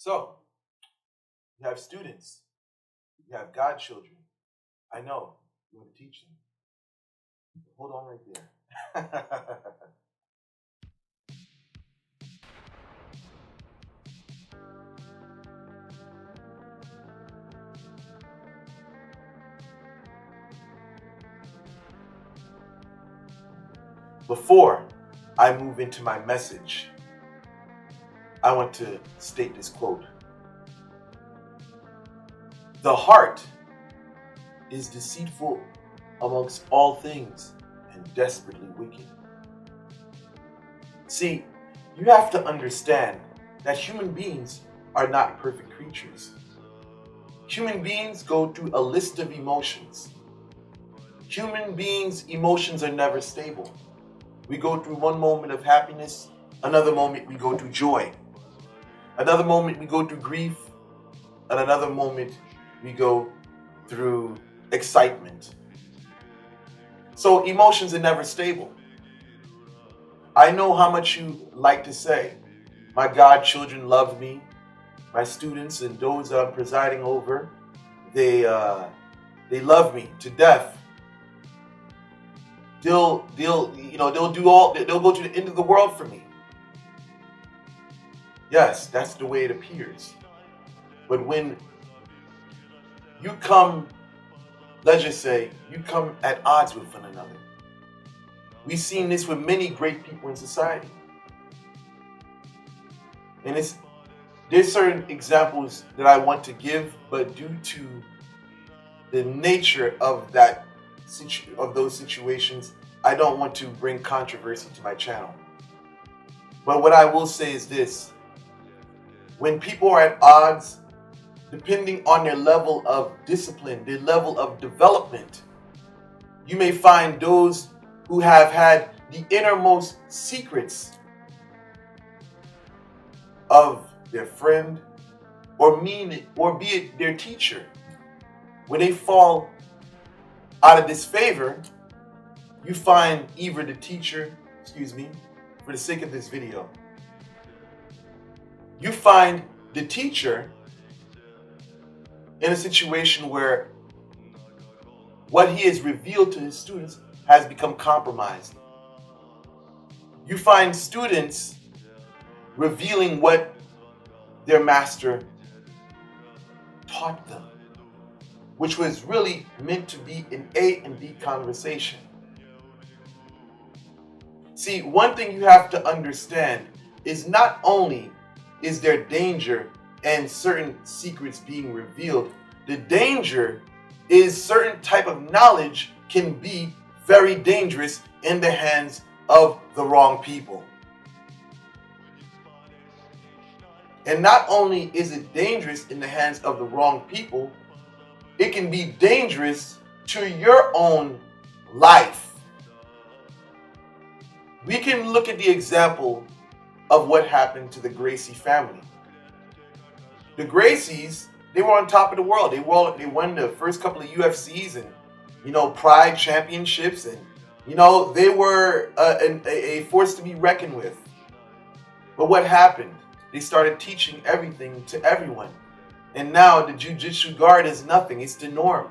So, you have students, you have godchildren. I know, you want to teach them. Hold on right there. Before I move into my message, I want to state this quote. The heart is deceitful amongst all things and desperately wicked. See, you have to understand that human beings are not perfect creatures. Human beings go through a list of emotions. Human beings' emotions are never stable. We go through one moment of happiness, another moment we go through joy. Another moment we go through grief, and another moment we go through excitement. So emotions are never stable. I know how much you like to say, my godchildren love me, my students and those that I'm presiding over, they love me to death. They'll go to the end of the world for me. Yes, that's the way it appears. But when you come, let's just say, you come at odds with one another. We've seen this with many great people in society. And there's certain examples that I want to give, but due to the nature of those situations, I don't want to bring controversy to my channel. But what I will say is this. When people are at odds, depending on their level of discipline, their level of development, you may find those who have had the innermost secrets of their friend or be it their teacher. When they fall out of disfavor, you find either the teacher, for the sake of this video, you find the teacher in a situation where what he has revealed to his students has become compromised. You find students revealing what their master taught them, which was really meant to be an A and B conversation. See, one thing you have to understand is not only is there danger and certain secrets being revealed, the danger is certain type of knowledge can be very dangerous in the hands of the wrong people. And not only is it dangerous in the hands of the wrong people, it can be dangerous to your own life. We can look at the example of what happened to the Gracie family. The Gracies, they were on top of the world. They won the first couple of UFCs and, Pride championships, and, they were a force to be reckoned with. But what happened? They started teaching everything to everyone. And now the Jiu-Jitsu guard is nothing. It's the norm.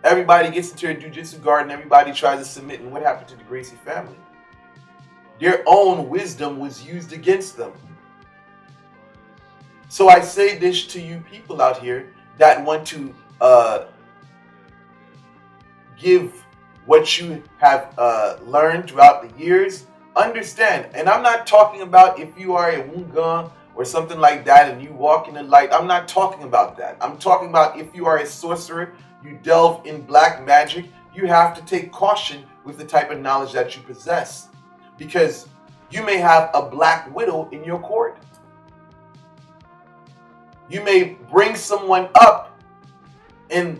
Everybody gets into a Jiu-Jitsu guard and everybody tries to submit. And what happened to the Gracie family? Their own wisdom was used against them. So I say this to you people out here that want to give what you have learned throughout the years. Understand, and I'm not talking about if you are a Wungan or something like that and you walk in the light. I'm not talking about that. I'm talking about if you are a sorcerer, you delve in black magic, you have to take caution with the type of knowledge that you possess. Because you may have a black widow in your court. You may bring someone up and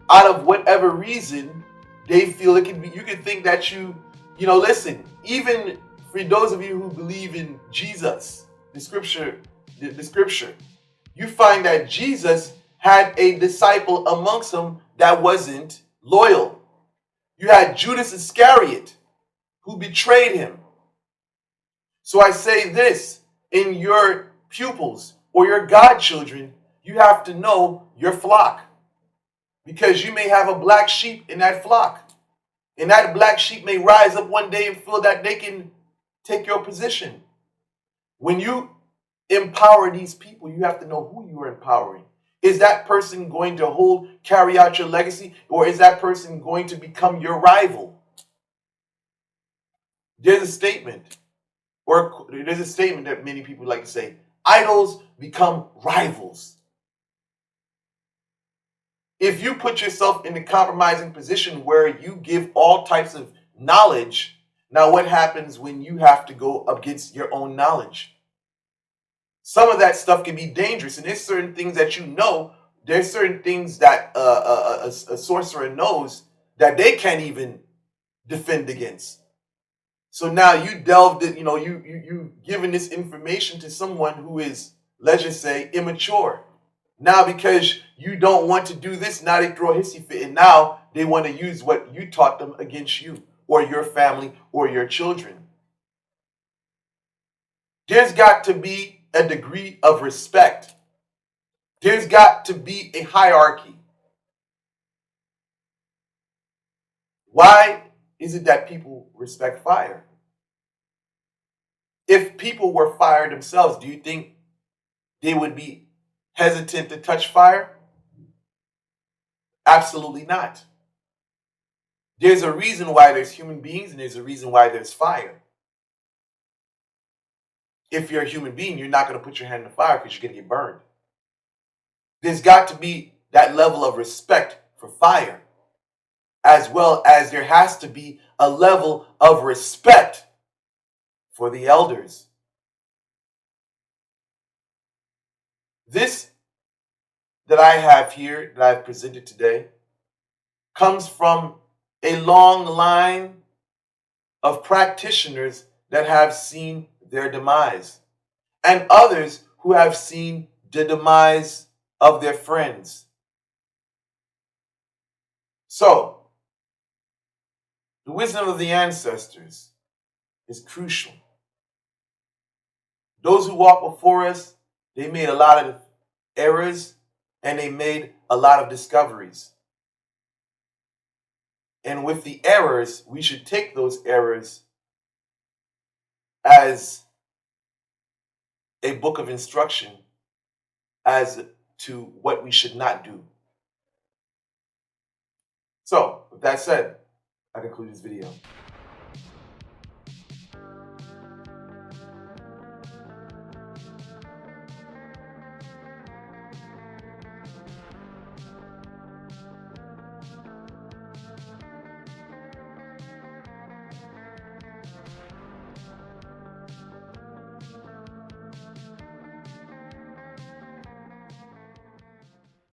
out of whatever reason they feel it can be, you can think that listen, even for those of you who believe in Jesus, the scripture, you find that Jesus had a disciple amongst them that wasn't loyal. You had Judas Iscariot who betrayed him. So I say this, in your pupils, or your godchildren, you have to know your flock. Because you may have a black sheep in that flock. And that black sheep may rise up one day and feel that they can take your position. When you empower these people, you have to know who you are empowering. Is that person going to carry out your legacy, or is that person going to become your rival? There's a statement that many people like to say, idols become rivals. If you put yourself in a compromising position where you give all types of knowledge, now what happens when you have to go against your own knowledge? Some of that stuff can be dangerous, and there's certain things that you know, there's certain things that a sorcerer knows that they can't even defend against. So now you delved it, you giving this information to someone who is, let's just say, immature. Now because you don't want to do this, now they throw a hissy fit, and now they want to use what you taught them against you or your family or your children. There's got to be a degree of respect. There's got to be a hierarchy. Why is it that people respect fire? If people were fire themselves, do you think they would be hesitant to touch fire? Absolutely not. There's a reason why there's human beings, and there's a reason why there's fire. If you're a human being, you're not going to put your hand in the fire because you're going to get burned. There's got to be that level of respect for fire, as well as there has to be a level of respect for the elders. This that I have here, that I've presented today, comes from a long line of practitioners that have seen their demise, and others who have seen the demise of their friends. So, the wisdom of the ancestors is crucial. Those who walked before us, they made a lot of errors and they made a lot of discoveries. And with the errors, we should take those errors as a book of instruction as to what we should not do. So, with that said, I conclude this video.